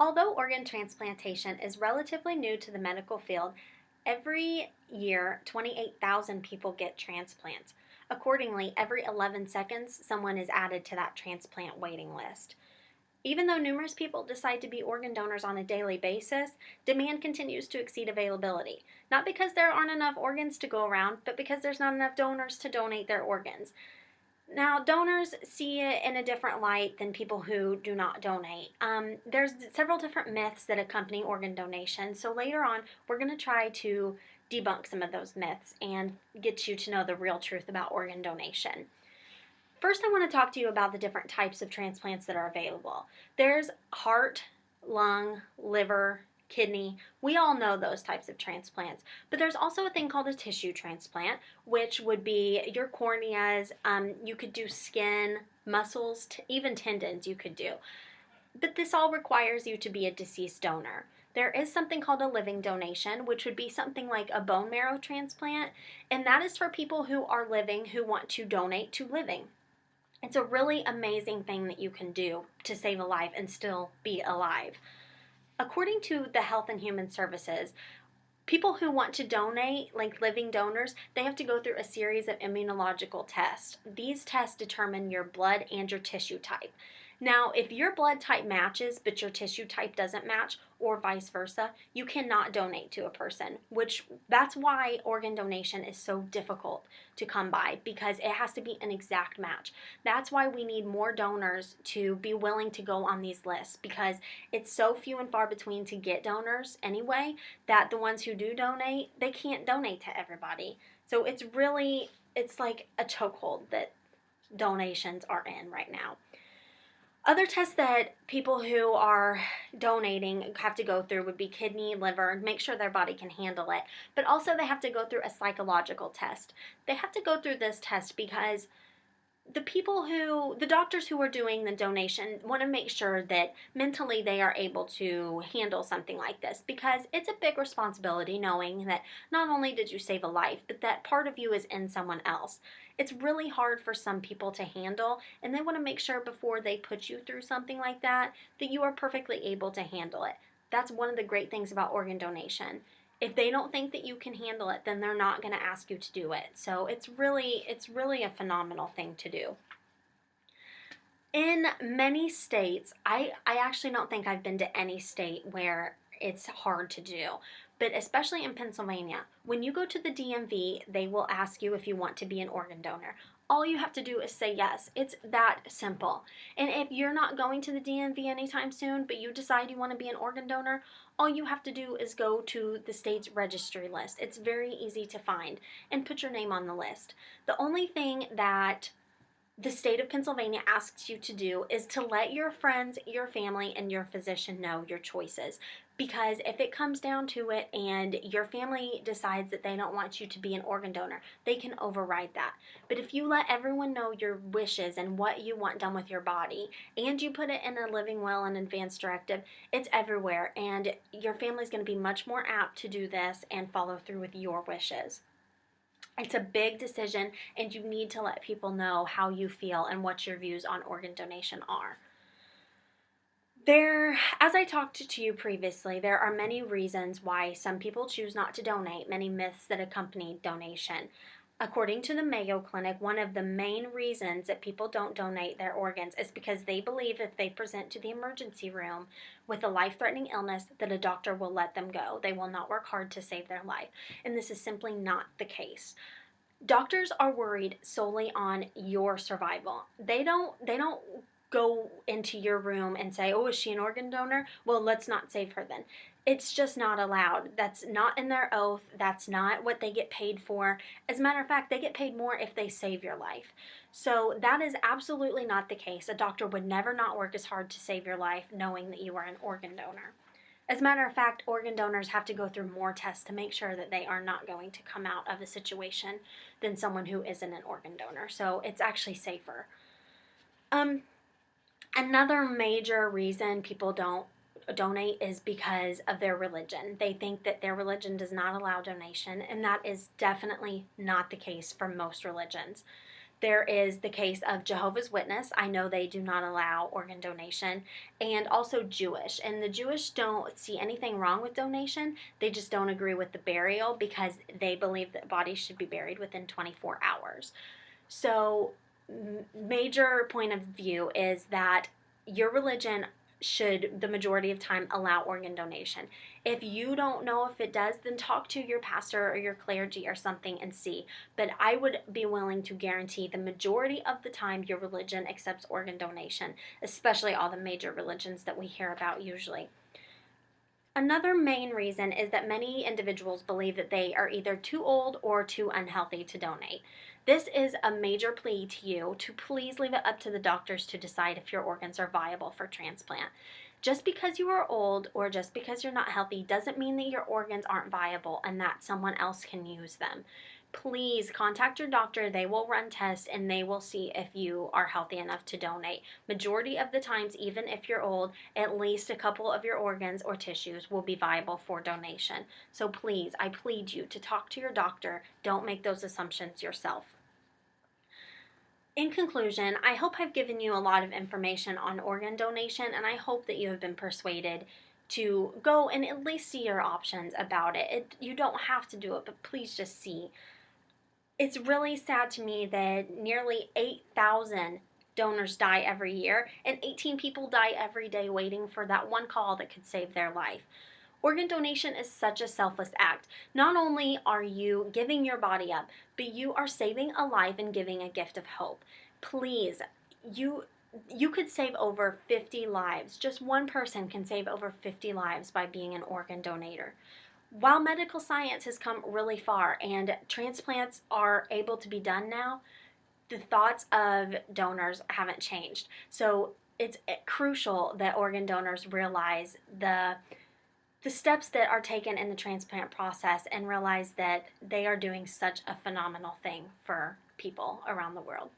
Although organ transplantation is relatively new to the medical field, every year 28,000 people get transplants. Accordingly, every 11 seconds, someone is added to that transplant waiting list. Even though numerous people decide to be organ donors on a daily basis, demand continues to exceed availability. Not because there aren't enough organs to go around, but because there's not enough donors to donate their organs. Now, donors see it in a different light than people who do not donate. There's several different myths that accompany organ donation, so later on, we're going to try to debunk some of those myths and get you to know the real truth about organ donation. First, I want to talk to you about the different types of transplants that are available. There's heart, lung, liver, kidney. We all know those types of transplants. But there's also a thing called a tissue transplant, which would be your corneas. You could do skin, muscles, even tendons you could do. But this all requires you to be a deceased donor. There is something called a living donation, which would be something like a bone marrow transplant, and that is for people who are living who want to donate to living. It's a really amazing thing that you can do to save a life and still be alive. According to the Health and Human Services, people who want to donate, like living donors, they have to go through a series of immunological tests. These tests determine your blood and your tissue type. Now, if your blood type matches but your tissue type doesn't match, or vice versa, you cannot donate to a person, that's why organ donation is so difficult to come by, because it has to be an exact match. That's why we need more donors to be willing to go on these lists, because it's so few and far between to get donors anyway, that the ones who do donate, they can't donate to everybody. So it's like a chokehold that donations are in right now. Other tests that people who are donating have to go through would be kidney, liver, and make sure their body can handle it. But also they have to go through a psychological test. They have to go through this test because the doctors who are doing the donation want to make sure that mentally they are able to handle something like this, because it's a big responsibility knowing that not only did you save a life, but that part of you is in someone else. It's really hard for some people to handle, and they want to make sure before they put you through something like that you are perfectly able to handle it. That's one of the great things about organ donation. If they don't think that you can handle it, then they're not going to ask you to do it. So it's really a phenomenal thing to do. In many states, I actually don't think I've been to any state where it's hard to do. But especially in Pennsylvania, when you go to the DMV, they will ask you if you want to be an organ donor. All you have to do is say yes. It's that simple. And if you're not going to the DMV anytime soon, but you decide you want to be an organ donor, all you have to do is go to the state's registry list. It's very easy to find, and put your name on the list. The only thing that the state of Pennsylvania asks you to do is to let your friends, your family, and your physician know your choices. Because if it comes down to it and your family decides that they don't want you to be an organ donor, they can override that. But if you let everyone know your wishes and what you want done with your body, and you put it in a living will and advance directive, it's everywhere, and your family's going to be much more apt to do this and follow through with your wishes. It's a big decision, and you need to let people know how you feel and what your views on organ donation are. As I talked to you previously, there are many reasons why some people choose not to donate, many myths that accompany donation. According to the Mayo Clinic, one of the main reasons that people don't donate their organs is because they believe if they present to the emergency room with a life-threatening illness, that a doctor will let them go. They will not work hard to save their life. And this is simply not the case. Doctors are worried solely on your survival. They don't go into your room and say, "Oh, is she an organ donor? Well, let's not save her then." It's just not allowed. That's not in their oath. That's not what they get paid for. As a matter of fact, they get paid more if they save your life. So that is absolutely not the case. A doctor would never not work as hard to save your life knowing that you are an organ donor. As a matter of fact, organ donors have to go through more tests to make sure that they are not going to come out of a situation than someone who isn't an organ donor. So it's actually safer. Another major reason people don't donate is because of their religion. They think that their religion does not allow donation, and that is definitely not the case for most religions. There is the case of Jehovah's Witness. I know they do not allow organ donation, and also Jewish. And the Jewish don't see anything wrong with donation. They just don't agree with the burial because they believe that bodies should be buried within 24 hours. So, major point of view is that your religion should, the majority of time, allow organ donation. If you don't know if it does, then talk to your pastor or your clergy or something and see. But I would be willing to guarantee the majority of the time your religion accepts organ donation, especially all the major religions that we hear about usually. Another main reason is that many individuals believe that they are either too old or too unhealthy to donate. This is a major plea to you to please leave it up to the doctors to decide if your organs are viable for transplant. Just because you are old or just because you're not healthy doesn't mean that your organs aren't viable and that someone else can use them. Please contact your doctor. They will run tests and they will see if you are healthy enough to donate. Majority of the times, even if you're old, at least a couple of your organs or tissues will be viable for donation. So please, I plead you to talk to your doctor. Don't make those assumptions yourself. In conclusion, I hope I've given you a lot of information on organ donation, and I hope that you have been persuaded to go and at least see your options about it. You don't have to do it, but please just see. It's really sad to me that nearly 8,000 donors die every year, and 18 people die every day waiting for that one call that could save their life. Organ donation is such a selfless act. Not only are you giving your body up, but you are saving a life and giving a gift of hope. Please, you could save over 50 lives. Just one person can save over 50 lives by being an organ donor. While medical science has come really far and transplants are able to be done now, the thoughts of donors haven't changed. So it's crucial that organ donors realize the steps that are taken in the transplant process and realize that they are doing such a phenomenal thing for people around the world.